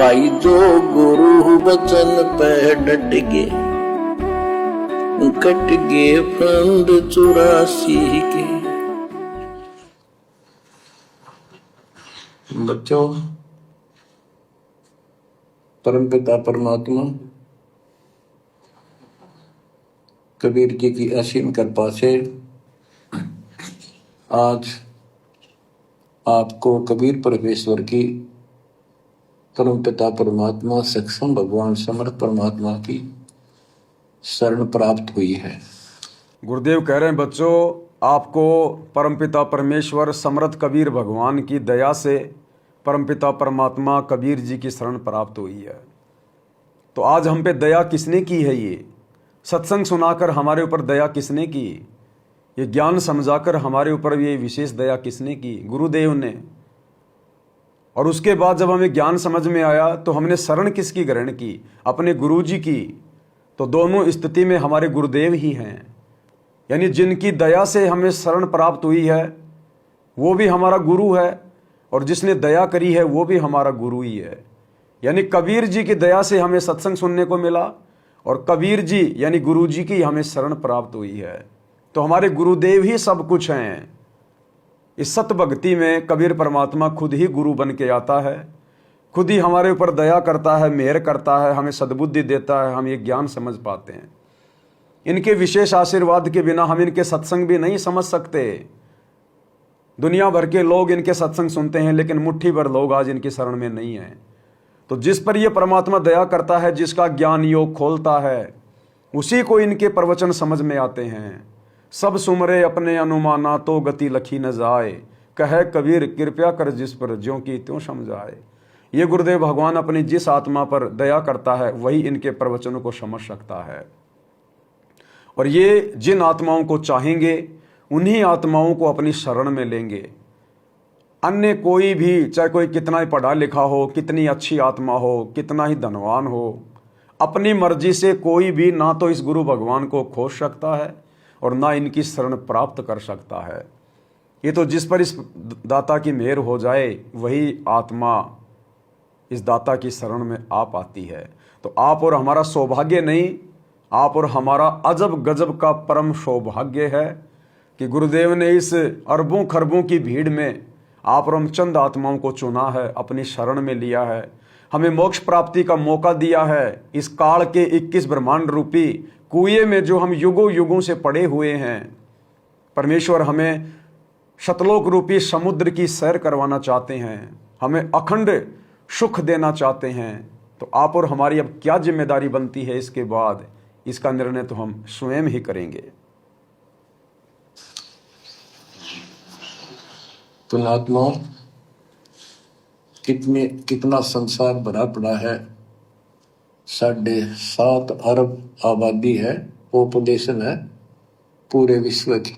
भाई जो गुरु वचन पे डट गए, कट गए फंद 84 के। बच्चों, परमपिता परमात्मा कबीर जी की असीम कृपा से आज आपको कबीर परमेश्वर की, परमपिता परमात्मा सक्षम भगवान समर्थ परमात्मा की शरण प्राप्त हुई है। गुरुदेव कह रहे हैं बच्चों, आपको परमपिता परमेश्वर समर्थ कबीर भगवान की दया से परमपिता परमात्मा कबीर जी की शरण प्राप्त हुई है। तो आज हम पे दया किसने की है? ये सत्संग सुनाकर हमारे ऊपर दया किसने की? ये ज्ञान समझाकर हमारे ऊपर ये विशेष दया किसने की? गुरुदेव ने। और उसके बाद जब हमें ज्ञान समझ में आया तो हमने शरण किसकी ग्रहण की? अपने गुरु जी की। तो दोनों स्थिति में हमारे गुरुदेव ही हैं, यानी जिनकी दया से हमें शरण प्राप्त हुई है वो भी हमारा गुरु है, और जिसने दया करी है वो भी हमारा गुरु ही है। यानी कबीर जी की दया से हमें सत्संग सुनने को मिला, और कबीर जी यानी गुरु जी की हमें शरण प्राप्त हुई है। तो हमारे गुरुदेव ही सब कुछ हैं। इस सत भक्ति में कबीर परमात्मा खुद ही गुरु बन के आता है, खुद ही हमारे ऊपर दया करता है, मेहर करता है, हमें सद्बुद्धि देता है, हम ये ज्ञान समझ पाते हैं। इनके विशेष आशीर्वाद के बिना हम इनके सत्संग भी नहीं समझ सकते। दुनिया भर के लोग इनके सत्संग सुनते हैं, लेकिन मुट्ठी भर लोग आज इनकी शरण में नहीं हैं। तो जिस पर यह परमात्मा दया करता है, जिसका ज्ञान योग खोलता है, उसी को इनके प्रवचन समझ में आते हैं। सब सुमरे अपने अनुमाना तो गति लखी न जाए, कहे कबीर कृपया कर जिस पर ज्यों की त्यों समझाए। ये गुरुदेव भगवान अपनी जिस आत्मा पर दया करता है वही इनके प्रवचनों को समझ सकता है। और ये जिन आत्माओं को चाहेंगे उन्हीं आत्माओं को अपनी शरण में लेंगे। अन्य कोई भी, चाहे कोई कितना ही पढ़ा लिखा हो, कितनी अच्छी आत्मा हो, कितना ही धनवान हो, अपनी मर्जी से कोई भी ना तो इस गुरु भगवान को खोज सकता है और ना इनकी शरण प्राप्त कर सकता है। ये तो जिस पर इस दाता की मेहर हो जाए वही आत्मा इस दाता की शरण में आ पाती है। तो आप और हमारा सौभाग्य नहीं, आप और हमारा अजब गजब का परम सौभाग्य है कि गुरुदेव ने इस अरबों खरबों की भीड़ में आप और हम चंद आत्माओं को चुना है, अपनी शरण में लिया है, हमें मोक्ष प्राप्ति का मौका दिया है। इस काल के 21 ब्रह्मांड रूपी कुएं में जो हम युगों युगों से पड़े हुए हैं, परमेश्वर हमें शतलोक रूपी समुद्र की सैर करवाना चाहते हैं, हमें अखंड सुख देना चाहते हैं। तो आप और हमारी अब क्या जिम्मेदारी बनती है इसके बाद, इसका निर्णय तो हम स्वयं ही करेंगे। पुण्यात्माओं, कितना संसार भरा पड़ा है। 7.5 अरब आबादी है, पॉपुलेशन है पूरे विश्व की।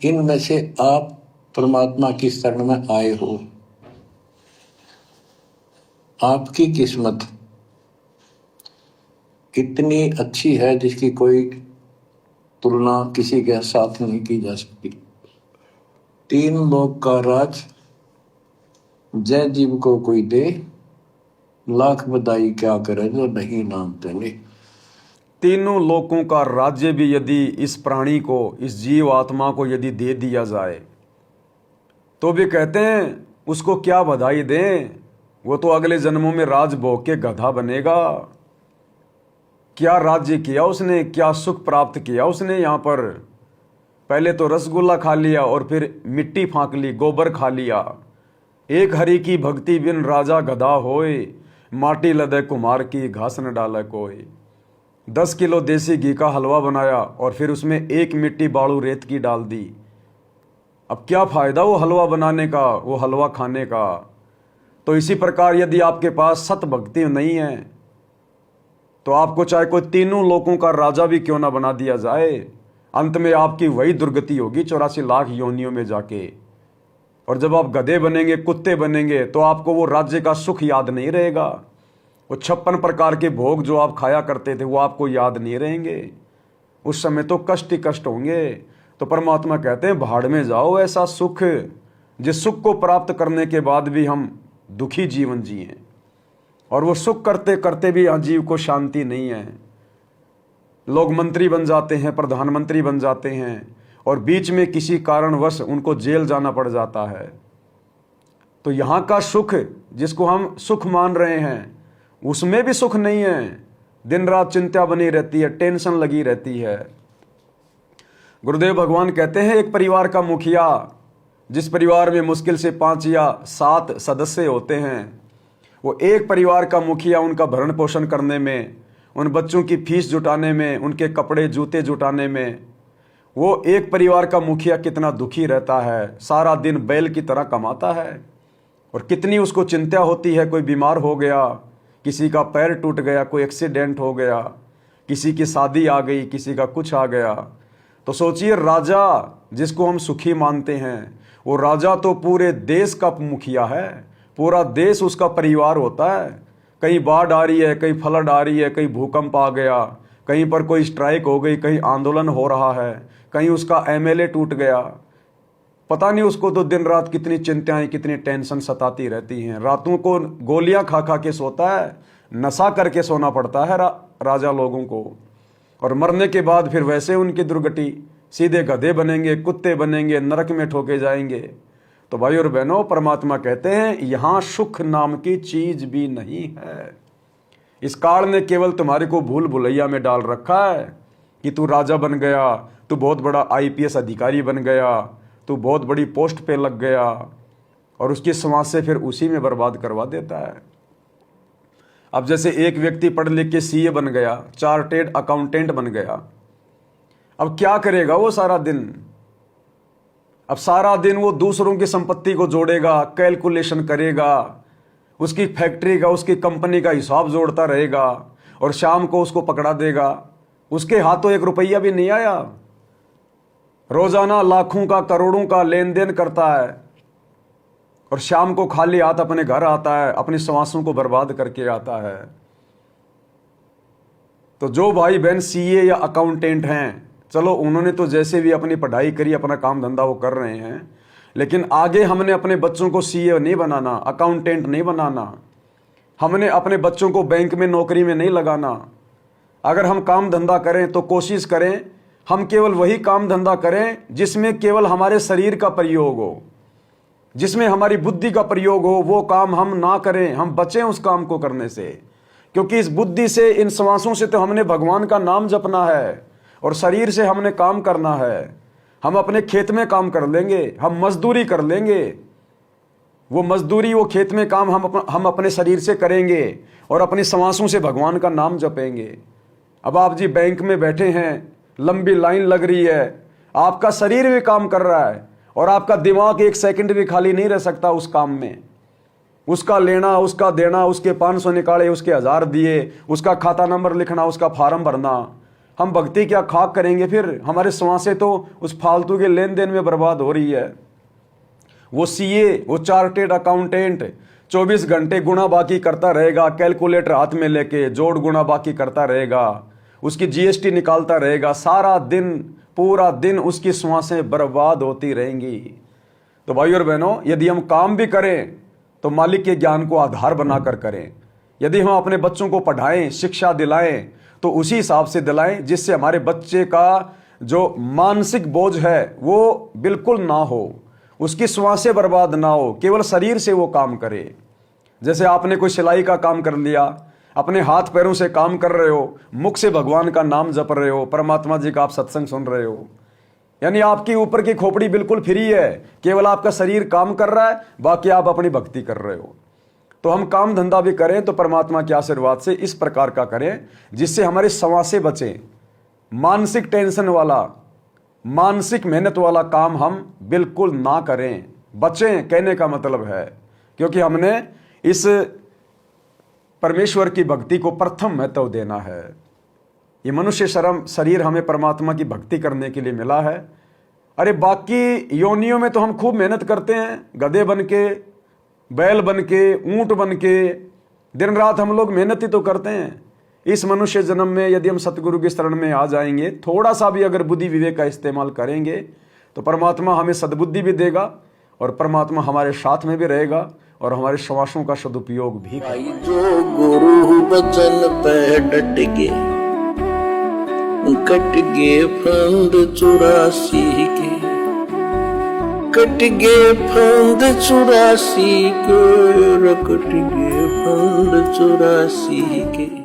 इनमें से आप परमात्मा की शरण में आए हो। आपकी किस्मत इतनी अच्छी है जिसकी कोई तुलना किसी के साथ नहीं की जा सकती। 3 लोक का राज जय जीव को कोई दे, लाख बधाई क्या करे जो नहीं नाम तेने। तीनों लोकों का राज्य भी यदि इस प्राणी को, इस जीव आत्मा को यदि दे दिया जाए तो भी कहते हैं उसको क्या बधाई दें, वो तो अगले जन्मों में राज भोग के गधा बनेगा। क्या राज्य किया उसने, क्या सुख प्राप्त किया उसने। यहाँ पर पहले तो रसगुल्ला खा लिया और फिर मिट्टी फांक ली, गोबर खा लिया। एक हरि की भक्ति बिन राजा गधा होए, माटी लदे कुमार की घास न डाले कोई। 10 किलो देसी घी का हलवा बनाया और फिर उसमें 1 मिट्टी बालू रेत की डाल दी। अब क्या फायदा वो हलवा बनाने का, वो हलवा खाने का। तो इसी प्रकार यदि आपके पास सत भक्ति नहीं है तो आपको चाहे कोई तीनों लोकों का राजा भी क्यों ना बना दिया जाए, अंत में आपकी वही दुर्गति होगी 84 लाख योनियों में जाके। और जब आप गधे बनेंगे, कुत्ते बनेंगे, तो आपको वो राज्य का सुख याद नहीं रहेगा। वो 56 प्रकार के भोग जो आप खाया करते थे वो आपको याद नहीं रहेंगे। उस समय तो कष्ट ही कष्ट होंगे। तो परमात्मा कहते हैं भाड़ में जाओ ऐसा सुख, जिस सुख को प्राप्त करने के बाद भी हम दुखी जीवन जिए। और वो सुख करते करते भी यहाँ जीव को शांति नहीं है। लोग मंत्री बन जाते हैं, प्रधानमंत्री बन जाते हैं, और बीच में किसी कारणवश उनको जेल जाना पड़ जाता है। तो यहाँ का सुख जिसको हम सुख मान रहे हैं, उसमें भी सुख नहीं है। दिन रात चिंता बनी रहती है, टेंशन लगी रहती है। गुरुदेव भगवान कहते हैं, एक परिवार का मुखिया, जिस परिवार में मुश्किल से 5 या 7 सदस्य होते हैं, वो एक परिवार का मुखिया उनका भरण पोषण करने में, उन बच्चों की फीस जुटाने में, उनके कपड़े जूते जुटाने में, वो एक परिवार का मुखिया कितना दुखी रहता है। सारा दिन बैल की तरह कमाता है और कितनी उसको चिंता होती है। कोई बीमार हो गया, किसी का पैर टूट गया, कोई एक्सीडेंट हो गया, किसी की शादी आ गई, किसी का कुछ आ गया। तो सोचिए, राजा जिसको हम सुखी मानते हैं, वो राजा तो पूरे देश का मुखिया है, पूरा देश उसका परिवार होता है। कहीं बाढ़ आ रही है, कहीं फ्लड आ रही है, कहीं भूकंप आ गया, कहीं पर कोई स्ट्राइक हो गई, कहीं आंदोलन हो रहा है, कहीं उसका एमएलए टूट गया, पता नहीं उसको तो दिन रात कितनी चिंताएं, कितनी टेंशन सताती रहती हैं। रातों को गोलियां खा खा के सोता है, नशा करके सोना पड़ता है राजा लोगों को। और मरने के बाद फिर वैसे उनकी दुर्गति, सीधे गधे बनेंगे, कुत्ते बनेंगे, नरक में ठोके जाएंगे। तो भाई और बहनों, परमात्मा कहते हैं, यहां सुख नाम की चीज भी नहीं है। इस काल ने केवल तुम्हारे को भूल भुलैया में डाल रखा है कि तू राजा बन गया, तू बहुत बड़ा आईपीएस अधिकारी बन गया, तू बहुत बड़ी पोस्ट पे लग गया, और उसकी समाज से फिर उसी में बर्बाद करवा देता है। अब जैसे एक व्यक्ति पढ़ लिख के सीए बन गया, चार्टेड अकाउंटेंट बन गया, अब क्या करेगा वो सारा दिन? अब सारा दिन वो दूसरों की संपत्ति को जोड़ेगा, कैलकुलेशन करेगा, उसकी फैक्ट्री का, उसकी कंपनी का हिसाब जोड़ता रहेगा, और शाम को उसको पकड़ा देगा। उसके हाथों 1 रुपया भी नहीं आया, रोजाना लाखों का, करोड़ों का लेन देन करता है, और शाम को खाली हाथ अपने घर आता है, अपनी श्वासों को बर्बाद करके आता है। तो जो भाई बहन सीए या अकाउंटेंट हैं, चलो उन्होंने तो जैसे भी अपनी पढ़ाई करी, अपना काम धंधा वो कर रहे हैं, लेकिन आगे हमने अपने बच्चों को सीए नहीं बनाना, अकाउंटेंट नहीं बनाना, हमने अपने बच्चों को बैंक में नौकरी में नहीं लगाना। अगर हम काम धंधा करें तो कोशिश करें हम केवल वही काम धंधा करें जिसमें केवल हमारे शरीर का प्रयोग हो, जिसमें हमारी बुद्धि का प्रयोग हो। वो काम हम ना करें, हम बचें उस काम को करने से, क्योंकि इस बुद्धि से, इन श्वासों से तो हमने भगवान का नाम जपना है, और शरीर से हमने काम करना है। हम अपने खेत में काम कर लेंगे, हम मजदूरी कर लेंगे, वो मजदूरी, वो खेत में काम हम अपने शरीर से करेंगे, और अपनी श्वासों से भगवान का नाम जपेंगे। अब आप जी बैंक में बैठे हैं, लंबी लाइन लग रही है, आपका शरीर भी काम कर रहा है, और आपका दिमाग 1 सेकंड भी खाली नहीं रह सकता उस काम में। उसका लेना, उसका देना, उसके 500 निकाले, उसके 1000 दिए, उसका खाता नंबर लिखना, उसका फार्म भरना। हम भक्ति क्या खाक करेंगे? फिर हमारे श्वासें तो उस फालतू के लेन देन में बर्बाद हो रही है। वो सीए, वो चार्टेड अकाउंटेंट 24 घंटे गुणा बाकी करता रहेगा, कैलकुलेटर हाथ में लेके जोड़ गुणा बाकी करता रहेगा, उसकी जीएसटी निकालता रहेगा, सारा दिन, पूरा दिन उसकी श्वासें बर्बाद होती रहेंगी। तो भाई और बहनों, यदि हम काम भी करें तो मालिक के ज्ञान को आधार बनाकर करें। यदि हम अपने बच्चों को पढ़ाएं, शिक्षा दिलाएं, तो उसी हिसाब से दिलाएं जिससे हमारे बच्चे का जो मानसिक बोझ है वो बिल्कुल ना हो, उसकी श्वासें बर्बाद ना हो, केवल शरीर से वो काम करे। जैसे आपने कोई सिलाई का काम कर लिया, अपने हाथ पैरों से काम कर रहे हो, मुख से भगवान का नाम जप रहे हो, परमात्मा जी का आप सत्संग सुन रहे हो, यानी आपकी ऊपर की खोपड़ी बिल्कुल फ्री है, केवल आपका शरीर काम कर रहा है, बाकी आप अपनी भक्ति कर रहे हो। तो हम काम धंधा भी करें तो परमात्मा के आशीर्वाद से इस प्रकार का करें जिससे हमारे श्वासें बचें। मानसिक टेंशन वाला, मानसिक मेहनत वाला काम हम बिल्कुल ना करें, बचें कहने का मतलब है, क्योंकि हमने इस परमेश्वर की भक्ति को प्रथम महत्व देना है। ये मनुष्य शरीर हमें परमात्मा की भक्ति करने के लिए मिला है। अरे बाकी योनियों में तो हम खूब मेहनत करते हैं, गधे बन के, बैल बन के, ऊंट बन के, दिन रात हम लोग मेहनत ही तो करते हैं। इस मनुष्य जन्म में यदि हम सतगुरु की शरण में आ जाएंगे, थोड़ा सा भी अगर बुद्धि विवेक का इस्तेमाल करेंगे, तो परमात्मा हमें सद्बुद्धि भी देगा, और परमात्मा हमारे साथ में भी रहेगा, और हमारे श्वासों का सदुपयोग भी कर भाई जो गुरु बचन पे डट के कट गे फंद 84 के, कट गे फंद 84 के, कट गे फंद 84 के।